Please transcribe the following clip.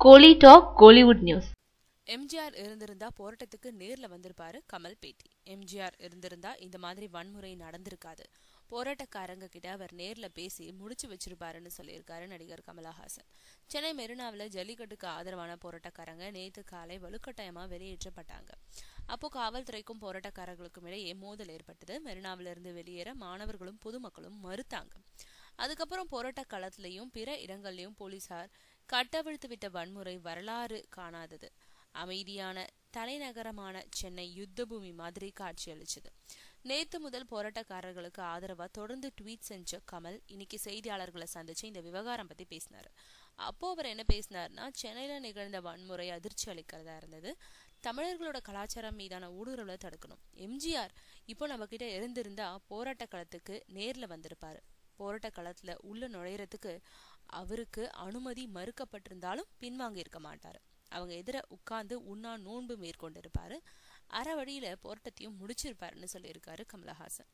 கோலி talk Kollywood news. MGR இருந்திருந்தா போராட்டத்துக்கு நேர்ல வந்திருப்பாரு கமல் பேட்டி. எம்ஜிஆர் இருந்திருந்தா இந்த மாதிரி வன்முறை நடந்திருக்காது. போராட்டக்காரங்க கிட்ட அவர் நேர்ல பேசி முடிச்சு வச்சிருப்பாருன்னு சொல்லியிருக்காரு நடிகர் கமலஹாசன். சென்னை மெரினாவில் ஜல்லிக்கட்டுக்கு ஆதரவான போராட்டக்காரங்க நேற்று காலை வலுக்கட்டாயமா வெளியேற்றப்பட்டாங்க. அப்போ காவல்துறைக்கும் போராட்டக்காரர்களுக்கும் இடையே மோதல் ஏற்பட்டது. மெரினாவிலிருந்து வெளியேற மாணவர்களும் பொதுமக்களும் மறுத்தாங்க. அதுக்கப்புறம் போராட்ட களத்திலையும் பிற இடங்கள்லயும் போலீசார் கட்டவிழ்த்து விட்ட வன்முறை வரலாறு காணாதது. அமைதியான தலைநகரமான சென்னை யுத்த பூமி மாதிரி காட்சியளிச்சது. நேத்து முதல் போராட்டக்காரர்களுக்கு ஆதரவா தொடர்ந்து ட்வீட் செஞ்ச கமல் இன்னைக்கு செய்தியாளர்களை சந்திச்சு இந்த விவகாரம் பத்தி பேசினாரு. அப்போ அவர் என்ன பேசினார்னா, சென்னையில நிகழ்ந்த வன்முறை அதிர்ச்சி அளிக்கிறதா இருந்தது. தமிழர்களோட கலாச்சாரம் மீதான ஊடுருவலை தடுக்கணும். எம்ஜிஆர் இப்போ நம்ம கிட்ட இருந்திருந்தா போராட்ட களத்துக்கு நேர்ல வந்திருப்பாரு. போராட்ட களத்துல உள்ள நுழையறதுக்கு அவருக்கு அனுமதி மறுக்கப்பட்டிருந்தாலும் பின்வாங்கி இருக்க மாட்டாரு. அவங்க எதிர உட்கார்ந்து உண்ணா நோன்பு மேற்கொண்டிருப்பாரு. அறவழியில போராட்டத்தையும் முடிச்சிருப்பாருன்னு சொல்லியிருக்காரு கமலஹாசன்.